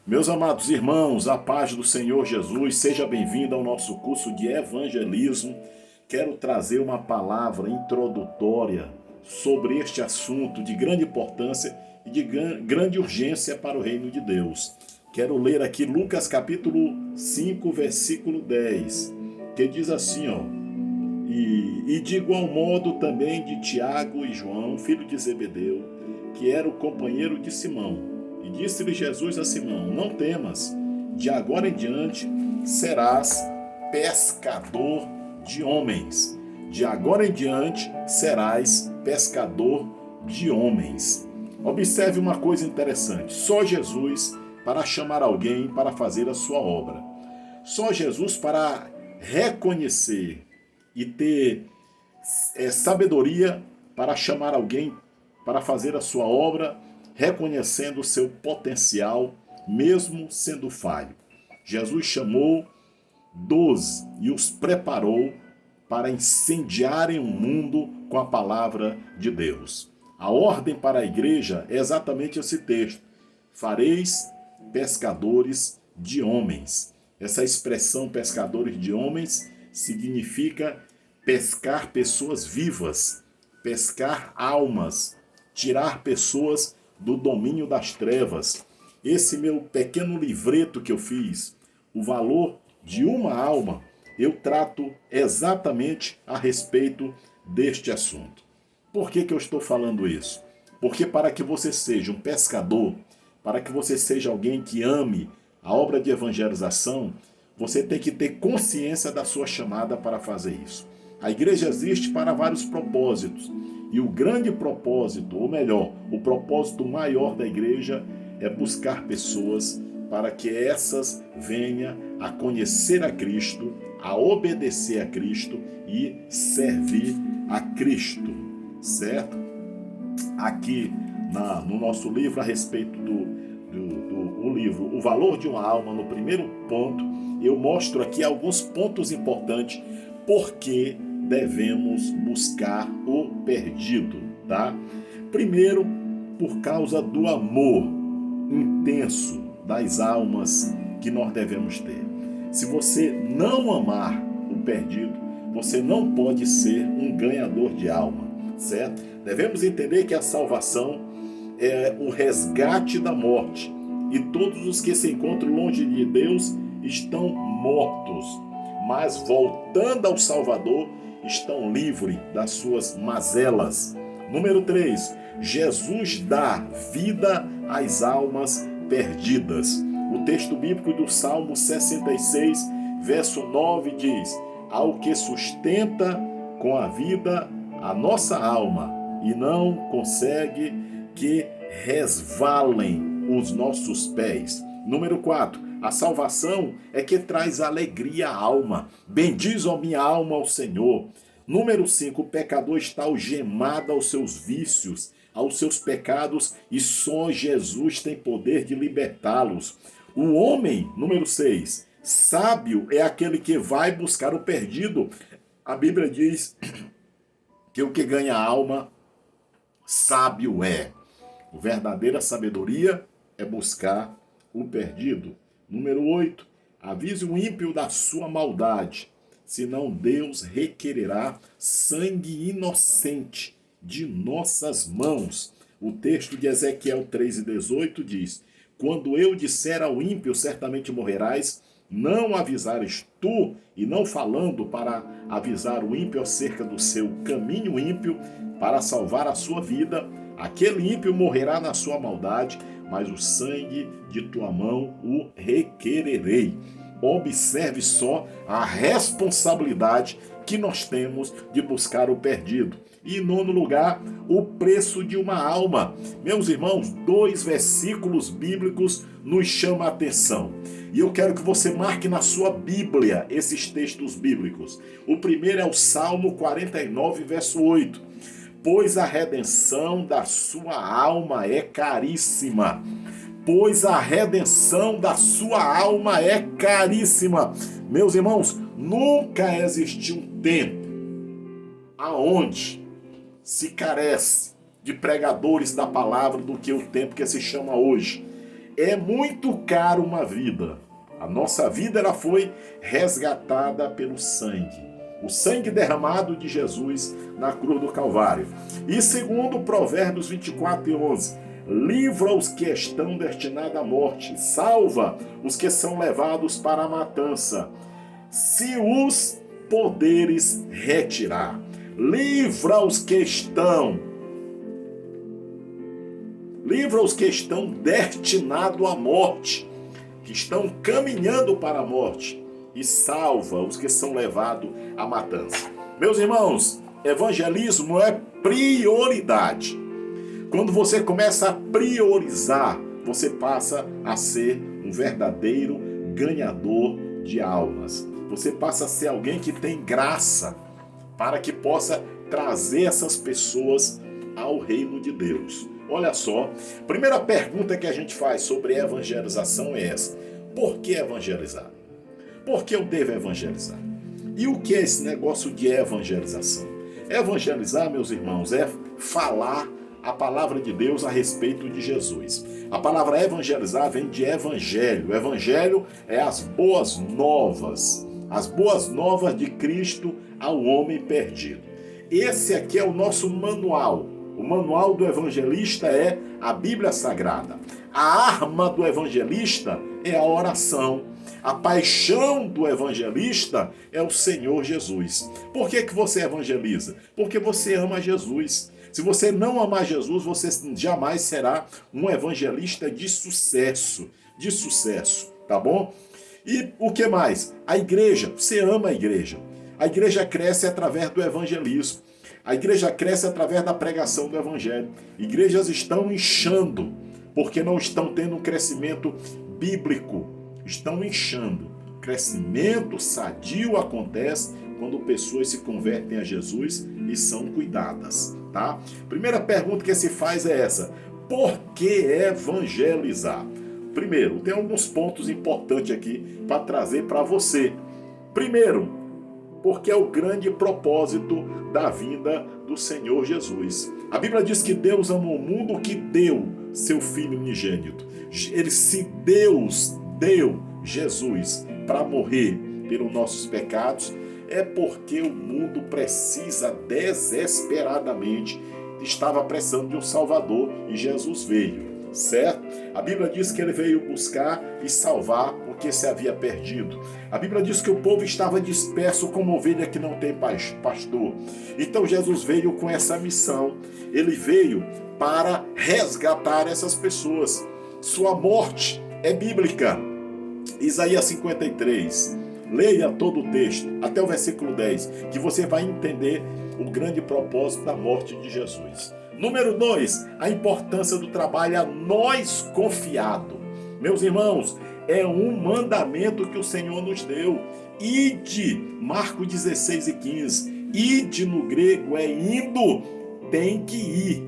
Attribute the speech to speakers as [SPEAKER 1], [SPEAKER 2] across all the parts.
[SPEAKER 1] Meus amados irmãos, a paz do Senhor Jesus, seja bem-vindo ao nosso curso de evangelismo. Quero trazer uma palavra introdutória sobre este assunto de grande importância e de grande urgência para o reino de Deus. Quero ler aqui Lucas capítulo 5, versículo 10, que diz assim, E de igual modo também de Tiago e João, filho de Zebedeu, que era o companheiro de Simão. E disse-lhe Jesus a Simão: Não temas, de agora em diante serás pescador de homens. De agora em diante serás pescador de homens. Observe uma coisa interessante: só Jesus para chamar alguém para fazer a sua obra. Só Jesus para reconhecer e ter sabedoria para chamar alguém para fazer a sua obra, reconhecendo o seu potencial, mesmo sendo falho. Jesus chamou 12 e os preparou para incendiarem o mundo com a palavra de Deus. A ordem para a igreja é exatamente esse texto: fareis pescadores de homens. Essa expressão pescadores de homens significa pescar pessoas vivas, pescar almas, tirar pessoas do domínio das trevas. Esse meu pequeno livreto que eu fiz, o valor de uma alma, eu trato exatamente a respeito deste assunto. Por que eu estou falando isso? Porque para que você seja um pescador, para que você seja alguém que ame a obra de evangelização, você tem que ter consciência da sua chamada para fazer isso. A igreja existe para vários propósitos. E o grande propósito, ou melhor, o propósito maior da igreja é buscar pessoas para que essas venham a conhecer a Cristo, a obedecer a Cristo e servir a Cristo, certo? Aqui no nosso livro a respeito do livro O Valor de uma Alma, no primeiro ponto, eu mostro aqui alguns pontos importantes porque devemos buscar o perdido, tá? Primeiro, por causa do amor intenso das almas que nós devemos ter. Se você não amar o perdido, você não pode ser um ganhador de alma, certo? Devemos entender que a salvação é o resgate da morte e todos os que se encontram longe de Deus estão mortos, mas voltando ao Salvador, estão livres das suas mazelas. Número 3, Jesus dá vida às almas perdidas. O texto bíblico do Salmo 66, verso 9 diz: Ao que sustenta com a vida a nossa alma e não consegue que resvalem os nossos pés. Número 4, a salvação é que traz alegria à alma. Bendiz, ó minha alma, ao Senhor. Número 5, o pecador está algemado aos seus vícios, aos seus pecados, e só Jesus tem poder de libertá-los. O homem, número 6, sábio é aquele que vai buscar o perdido. A Bíblia diz que o que ganha a alma, sábio é. A verdadeira sabedoria é buscar o perdido. Número 8, avise o ímpio da sua maldade, senão Deus requererá sangue inocente de nossas mãos. O texto de Ezequiel 3:18 diz: Quando eu disser ao ímpio, certamente morrerás, não avisares tu, e não falando para avisar o ímpio acerca do seu caminho ímpio, para salvar a sua vida, aquele ímpio morrerá na sua maldade, mas o sangue de tua mão o requererei. Observe só a responsabilidade que nós temos de buscar o perdido. E em nono lugar, o preço de uma alma. Meus irmãos, 2 versículos bíblicos nos chamam a atenção. E eu quero que você marque na sua Bíblia esses textos bíblicos. O primeiro é o Salmo 49, verso 8. Pois a redenção da sua alma é caríssima. Pois a redenção da sua alma é caríssima. Meus irmãos, nunca existiu um tempo aonde se carece de pregadores da palavra do que o tempo que se chama hoje. É muito caro uma vida. A nossa vida ela foi resgatada pelo sangue. O sangue derramado de Jesus na cruz do Calvário. E segundo Provérbios 24:11, livra os que estão destinados à morte, salva os que são levados para a matança. Se os poderes retirar, livra os que estão destinados à morte, que estão caminhando para a morte, e salva os que são levados à matança. Meus irmãos, evangelismo é prioridade. Quando você começa a priorizar, você passa a ser um verdadeiro ganhador de almas. Você passa a ser alguém que tem graça para que possa trazer essas pessoas ao reino de Deus. Olha só, primeira pergunta que a gente faz sobre evangelização é essa: por que evangelizar? Por que eu devo evangelizar? E o que é esse negócio de evangelização? Evangelizar, meus irmãos, é falar a palavra de Deus a respeito de Jesus. A palavra evangelizar vem de evangelho. O evangelho é as boas novas de Cristo ao homem perdido. Esse aqui é o nosso manual. O manual do evangelista é a Bíblia Sagrada. A arma do evangelista é a oração. A paixão do evangelista é o Senhor Jesus. Por que você evangeliza? Porque você ama Jesus. Se você não amar Jesus, você jamais será um evangelista de sucesso. De sucesso, tá bom? E o que mais? A igreja. Você ama a igreja. A igreja cresce através do evangelismo. A igreja cresce através da pregação do evangelho. Igrejas estão inchando, porque não estão tendo um crescimento bíblico. Estão inchando. Crescimento sadio acontece quando pessoas se convertem a Jesus e são cuidadas, tá? Primeira pergunta que se faz é essa: por que evangelizar? Primeiro, tem alguns pontos importantes aqui para trazer para você. Primeiro, porque é o grande propósito da vinda do Senhor Jesus. A Bíblia diz que Deus amou o mundo, que deu seu Filho unigênito. Se Deus deu Jesus para morrer pelos nossos pecados, é porque o mundo precisa desesperadamente, estava precisando de um Salvador, e Jesus veio. Certo? A Bíblia diz que ele veio buscar e salvar o que se havia perdido. A Bíblia diz que o povo estava disperso como ovelha que não tem pastor. Então Jesus veio com essa missão. Ele veio para resgatar essas pessoas. Sua morte é bíblica. Isaías 53. Leia todo o texto, até o versículo 10, que você vai entender o grande propósito da morte de Jesus. Número 2, a importância do trabalho a nós confiado. Meus irmãos, é um mandamento que o Senhor nos deu. Ide, Marcos 16:15. Ide no grego é indo, tem que ir,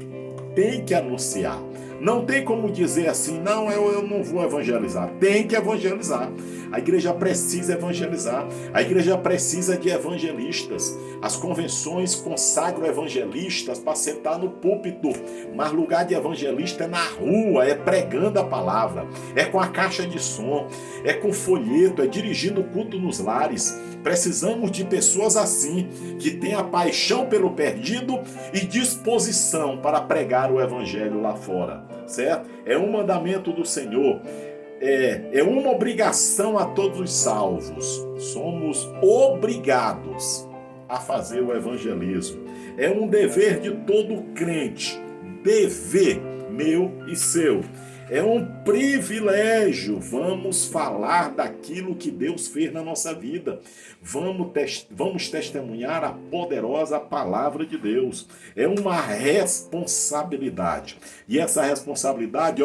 [SPEAKER 1] tem que anunciar. Não tem como dizer assim, não, eu não vou evangelizar. Tem que evangelizar. A igreja precisa evangelizar. A igreja precisa de evangelistas. As convenções consagram evangelistas para sentar no púlpito. Mas lugar de evangelista é na rua, é pregando a palavra, é com a caixa de som, é com folheto, é dirigindo o culto nos lares. Precisamos de pessoas assim, que têm a paixão pelo perdido e disposição para pregar o evangelho lá fora, certo? É um mandamento do Senhor, é uma obrigação a todos os salvos. Somos obrigados a fazer o evangelismo. É um dever de todo crente, dever meu e seu. É um privilégio. Vamos falar daquilo que Deus fez na nossa vida. Vamos testemunhar a poderosa palavra de Deus. É uma responsabilidade. E essa responsabilidade,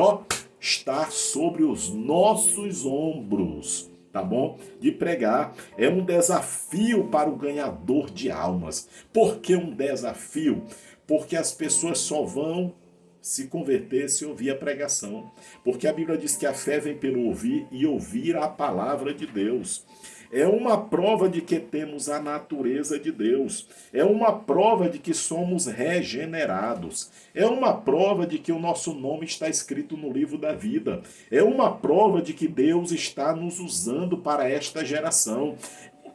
[SPEAKER 1] está sobre os nossos ombros. Tá bom? De pregar. É um desafio para o ganhador de almas. Por que um desafio? Porque as pessoas só vão se converter se ouvir a pregação. Porque a Bíblia diz que a fé vem pelo ouvir e ouvir a palavra de Deus. É uma prova de que temos a natureza de Deus. É uma prova de que somos regenerados. É uma prova de que o nosso nome está escrito no livro da vida. É uma prova de que Deus está nos usando para esta geração.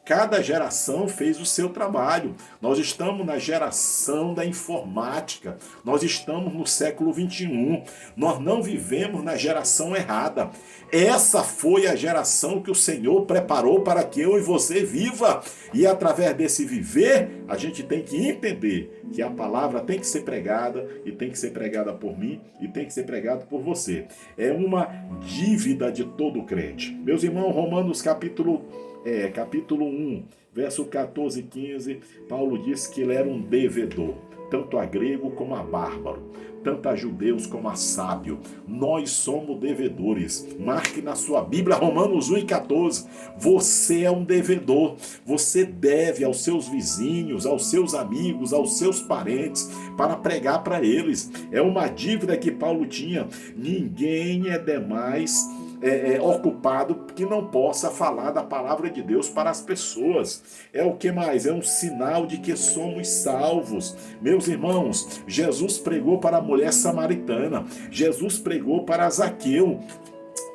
[SPEAKER 1] Cada geração fez o seu trabalho. Nós estamos na geração da informática. Nós estamos no século 21. Nós não vivemos na geração errada. Essa foi a geração que o Senhor preparou para que eu e você viva. E através desse viver, a gente tem que entender que a palavra tem que ser pregada, e tem que ser pregada por mim, e tem que ser pregada por você. É uma dívida de todo crente. Meus irmãos, Romanos capítulo 1, verso 14 e 15, Paulo diz que ele era um devedor, tanto a grego como a bárbaro, tanto a judeus como a sábio. Nós somos devedores. Marque na sua Bíblia Romanos 1 e 14. Você é um devedor. Você deve aos seus vizinhos, aos seus amigos, aos seus parentes, para pregar para eles. É uma dívida que Paulo tinha. Ninguém é demais ocupado que não possa falar da palavra de Deus para as pessoas. É o que mais? É um sinal de que somos salvos. Meus irmãos, Jesus pregou para a mulher samaritana, Jesus pregou para Zaqueu,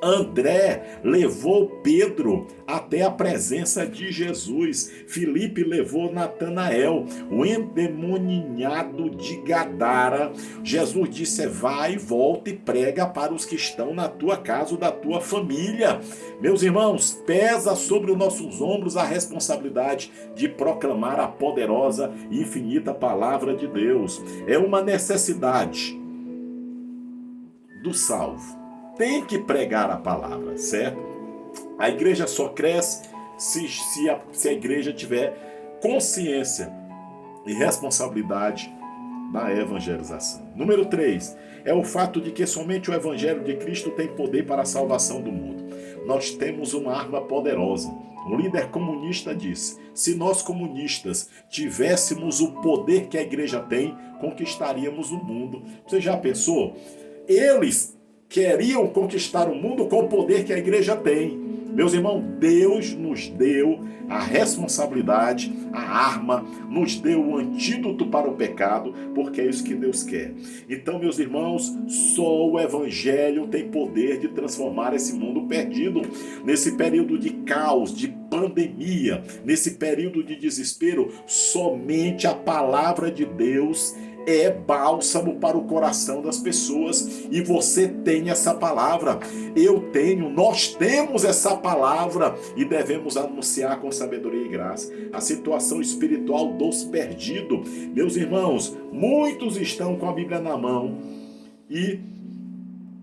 [SPEAKER 1] André levou Pedro até a presença de Jesus. Filipe levou Natanael, o endemoninhado de Gadara. Jesus disse: vai, volta e prega para os que estão na tua casa ou da tua família. Meus irmãos, pesa sobre os nossos ombros a responsabilidade de proclamar a poderosa e infinita palavra de Deus. É uma necessidade do salvo. Tem que pregar a palavra, certo? A igreja só cresce se a igreja tiver consciência e responsabilidade da evangelização. Número 3, é o fato de que somente o evangelho de Cristo tem poder para a salvação do mundo. Nós temos uma arma poderosa. Um líder comunista disse: se nós comunistas tivéssemos o poder que a igreja tem, conquistaríamos o mundo. Você já pensou? Eles queriam conquistar o mundo com o poder que a igreja tem. Meus irmãos, Deus nos deu a responsabilidade, a arma, nos deu o antídoto para o pecado, porque é isso que Deus quer. Então, meus irmãos, só o evangelho tem poder de transformar esse mundo perdido. Nesse período de caos, de pandemia, nesse período de desespero, somente a palavra de Deus é bálsamo para o coração das pessoas, e você tem essa palavra, eu tenho, nós temos essa palavra e devemos anunciar com sabedoria e graça a situação espiritual dos perdidos. Meus irmãos, muitos estão com a Bíblia na mão e,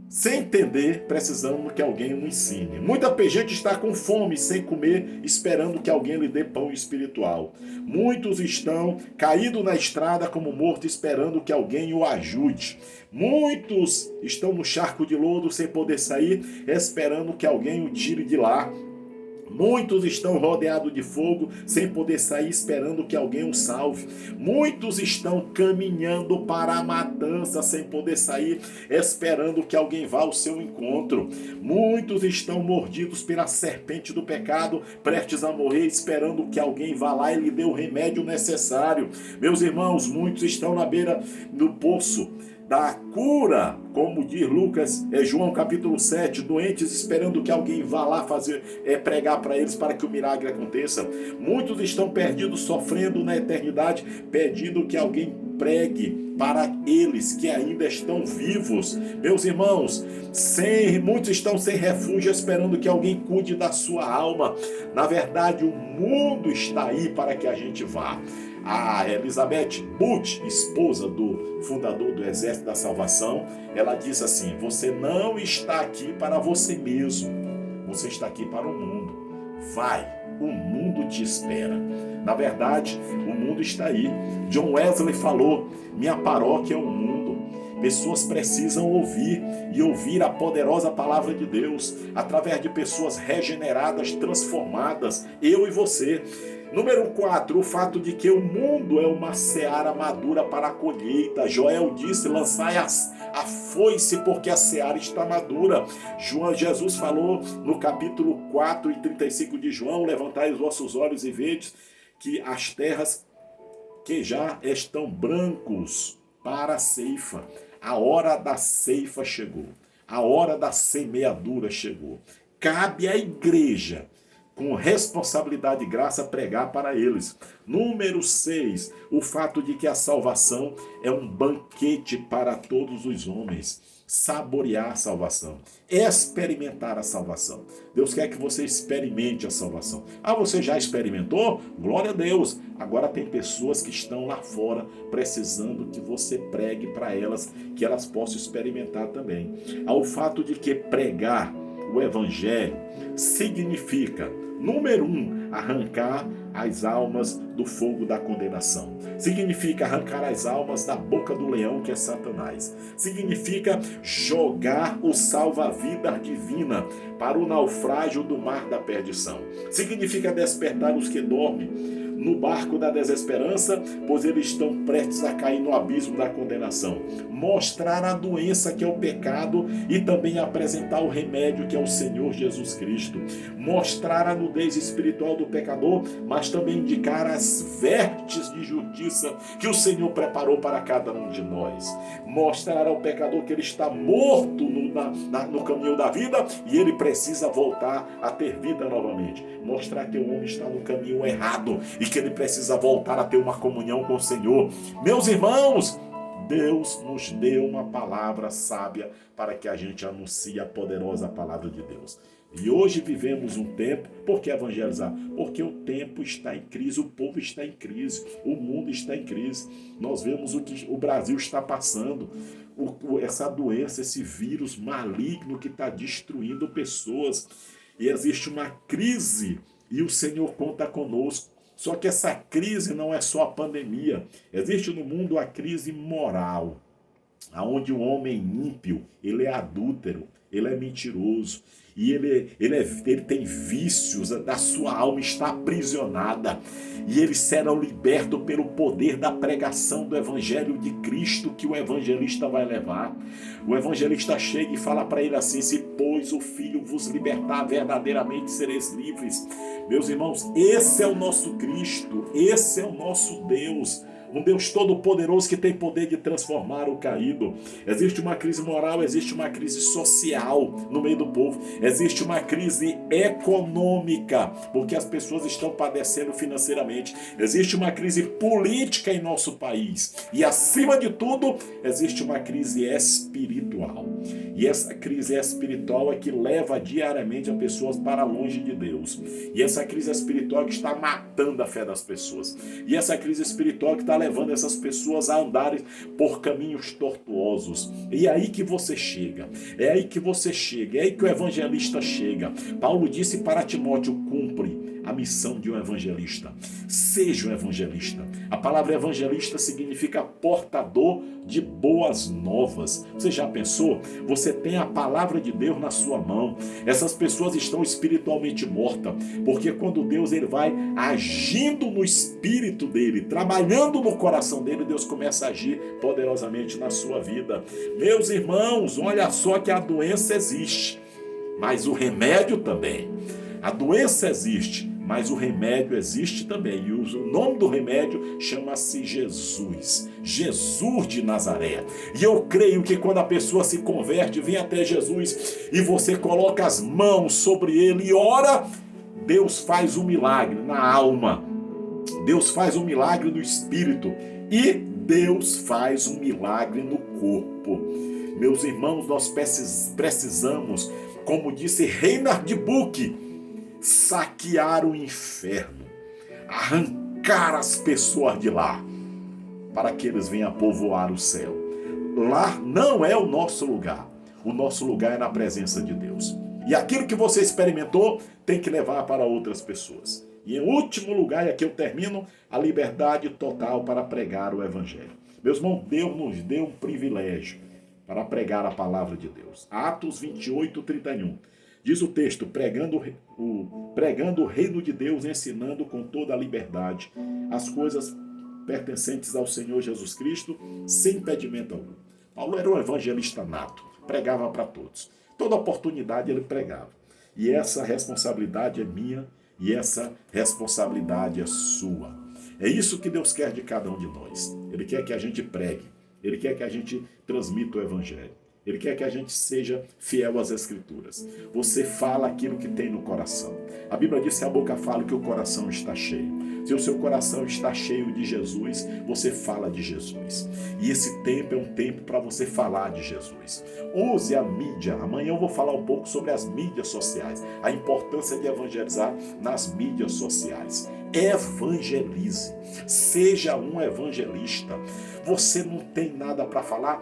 [SPEAKER 1] sem entender, precisamos que alguém o ensine. Muita gente está com fome, sem comer, esperando que alguém lhe dê pão espiritual. Muitos estão caídos na estrada como mortos, esperando que alguém o ajude. Muitos estão no charco de lodo, sem poder sair, esperando que alguém o tire de lá. Muitos estão rodeados de fogo, sem poder sair, esperando que alguém os salve. Muitos estão caminhando para a matança, sem poder sair, esperando que alguém vá ao seu encontro. Muitos estão mordidos pela serpente do pecado, prestes a morrer, esperando que alguém vá lá e lhe dê o remédio necessário. Meus irmãos, muitos estão na beira do poço da cura, como diz João capítulo 7, doentes esperando que alguém vá lá pregar para eles para que o milagre aconteça. Muitos estão perdidos, sofrendo na eternidade, pedindo que alguém pregue para eles que ainda estão vivos. Meus irmãos, muitos estão sem refúgio, esperando que alguém cuide da sua alma. Na verdade, o mundo está aí para que a gente vá. A Elizabeth Booth, esposa do fundador do Exército da Salvação, ela diz assim: você não está aqui para você mesmo, você está aqui para o mundo. Vai, o mundo te espera. Na verdade, o mundo está aí. John Wesley falou: minha paróquia é o mundo. Pessoas precisam ouvir e ouvir a poderosa palavra de Deus através de pessoas regeneradas, transformadas, eu e você. Número 4, o fato de que o mundo é uma seara madura para a colheita. Joel disse, lançai a foice porque a seara está madura. Jesus falou no capítulo 4 e 35 de João, levantai os vossos olhos e vedes que as terras que já estão brancos para a ceifa. A hora da ceifa chegou. A hora da semeadura chegou. Cabe à igreja, com responsabilidade e graça, pregar para eles. Número 6, o fato de que a salvação é um banquete para todos os homens. Saborear a salvação, experimentar a salvação. Deus quer que você experimente a salvação. Ah, você já experimentou? Glória a Deus. Agora tem pessoas que estão lá fora precisando que você pregue para elas, que elas possam experimentar também. Ao fato de que pregar o evangelho significa, número 1, arrancar as almas do fogo da condenação. Significa arrancar as almas da boca do leão, que é Satanás. Significa jogar o salva-vida divina para o naufrágio do mar da perdição. Significa despertar os que dormem no barco da desesperança, pois eles estão prestes a cair no abismo da condenação. Mostrar a doença, que é o pecado, e também apresentar o remédio, que é o Senhor Jesus Cristo. Mostrar a nudez espiritual do pecador, mas também indicar as vestes de justiça que o Senhor preparou para cada um de nós. Mostrar ao pecador que ele está morto no caminho da vida e ele precisa voltar a ter vida novamente. Mostrar que o homem está no caminho errado e que ele precisa voltar a ter uma comunhão com o Senhor. Meus irmãos, Deus nos deu uma palavra sábia para que a gente anuncie a poderosa palavra de Deus. E hoje vivemos um tempo, por que evangelizar? Porque o tempo está em crise, o povo está em crise, o mundo está em crise. Nós vemos o que o Brasil está passando, essa doença, esse vírus maligno que está destruindo pessoas. E existe uma crise e o Senhor conta conosco. Só que essa crise não é só a pandemia. Existe no mundo a crise moral, onde o homem ímpio, ele é adúltero, ele é mentiroso, e ele tem vícios, a sua alma está aprisionada, e eles serão libertos pelo poder da pregação do Evangelho de Cristo que o evangelista vai levar. O evangelista chega e fala para ele assim: se pois o Filho vos libertar, verdadeiramente sereis livres. Meus irmãos, esse é o nosso Cristo, esse é o nosso Deus. Um Deus todo-poderoso que tem poder de transformar o caído. Existe uma crise moral, existe uma crise social no meio do povo. Existe uma crise econômica, porque as pessoas estão padecendo financeiramente. Existe uma crise política em nosso país. E, acima de tudo, existe uma crise espiritual. E essa crise espiritual é que leva diariamente as pessoas para longe de Deus. E essa crise espiritual é que está matando a fé das pessoas. E essa crise espiritual que está levando essas pessoas a andarem por caminhos tortuosos. E é aí que você chega. É aí que você chega. É aí que o evangelista chega. Paulo disse para Timóteo: cumpre a missão de um evangelista. Seja um evangelista. A palavra evangelista significa portador de boas novas. Você já pensou? Você tem a palavra de Deus na sua mão. Essas pessoas estão espiritualmente mortas, porque quando Deus ele vai agindo no espírito dele, trabalhando no coração dele, Deus começa a agir poderosamente na sua vida. Meus irmãos, olha só que a doença existe, mas o remédio também. A doença existe, mas o remédio existe também. E o nome do remédio chama-se Jesus. Jesus de Nazaré. E eu creio que quando a pessoa se converte, vem até Jesus e você coloca as mãos sobre ele e ora, Deus faz um milagre na alma. Deus faz um milagre no espírito. E Deus faz um milagre no corpo. Meus irmãos, nós precisamos, como disse Reinhard Buck, saquear o inferno, arrancar as pessoas de lá, para que eles venham povoar o céu. Lá não é o nosso lugar. O nosso lugar é na presença de Deus. E aquilo que você experimentou tem que levar para outras pessoas. E em último lugar, e aqui eu termino, a liberdade total para pregar o Evangelho. Meus irmãos, Deus nos deu um privilégio. para pregar a palavra de Deus. Atos 28, 31. Diz o texto, pregando o reino de Deus, ensinando com toda a liberdade as coisas pertencentes ao Senhor Jesus Cristo, sem impedimento algum. Paulo era um evangelista nato, pregava para todos. Toda oportunidade ele pregava. E essa responsabilidade é minha e essa responsabilidade é sua. É isso que Deus quer de cada um de nós. Ele quer que a gente pregue. Ele quer que a gente transmita o evangelho. Ele quer que a gente seja fiel às Escrituras. Você fala aquilo que tem no coração. A Bíblia diz que a boca fala que o coração está cheio. Se o seu coração está cheio de Jesus, você fala de Jesus. E esse tempo é um tempo para você falar de Jesus. Use a mídia. Amanhã eu vou falar um pouco sobre as mídias sociais. A importância de evangelizar nas mídias sociais. Evangelize. Seja um evangelista. Você não tem nada para falar?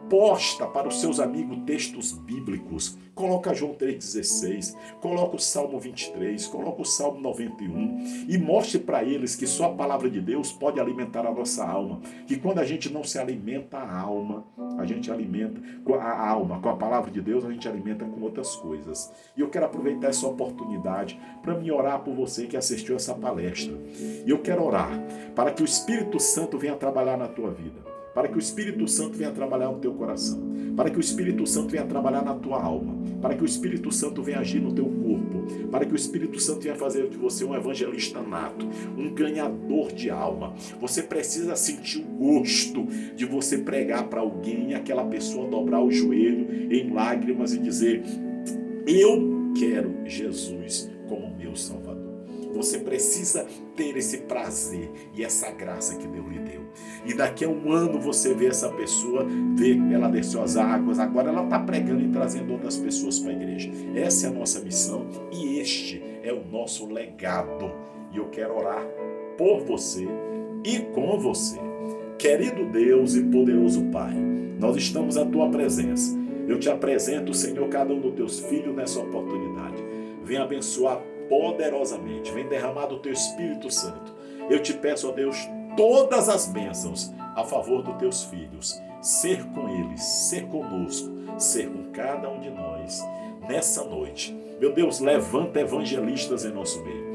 [SPEAKER 1] Posta para os seus amigos textos bíblicos. Coloca João 3,16, coloca o Salmo 23, coloca o Salmo 91 e mostre para eles que só a palavra de Deus pode alimentar a nossa alma. Que quando a gente não se alimenta a alma, a gente alimenta a alma com a palavra de Deus, a gente alimenta com outras coisas. E eu quero aproveitar essa oportunidade para me orar por você que assistiu essa palestra. E eu quero orar para que o Espírito Santo venha trabalhar na tua vida. Para que o Espírito Santo venha trabalhar no teu coração, para que o Espírito Santo venha trabalhar na tua alma, para que o Espírito Santo venha agir no teu corpo, para que o Espírito Santo venha fazer de você um evangelista nato, um ganhador de alma. Você precisa sentir o gosto de você pregar para alguém e aquela pessoa dobrar o joelho em lágrimas e dizer: eu quero Jesus como meu Salvador. Você precisa ter esse prazer e essa graça que Deus lhe deu. E daqui a um ano você vê essa pessoa, vê ela desceu as águas, agora ela está pregando e trazendo outras pessoas para a igreja. Essa é a nossa missão e este é o nosso legado. E eu quero orar por você e com você. Querido Deus e poderoso Pai, nós estamos à tua presença. Eu te apresento, Senhor, cada um dos teus filhos nessa oportunidade. Venha abençoar poderosamente, vem derramar do teu Espírito Santo. Eu te peço, ó Deus, todas as bênçãos a favor dos teus filhos. Ser com eles, ser conosco, ser com cada um de nós nessa noite. Meu Deus, levanta evangelistas em nosso meio.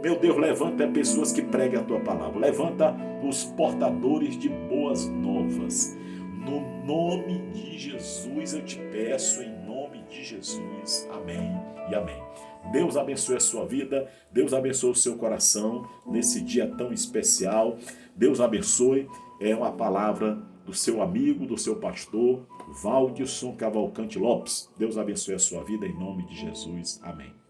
[SPEAKER 1] Meu Deus, levanta pessoas que preguem a tua palavra. Levanta os portadores de boas novas. No nome de Jesus eu te peço, em nome de Jesus. Amém e amém. Deus abençoe a sua vida, Deus abençoe o seu coração nesse dia tão especial. Deus abençoe, é uma palavra do seu amigo, do seu pastor, Valdilson Cavalcante Lopes. Deus abençoe a sua vida em nome de Jesus. Amém.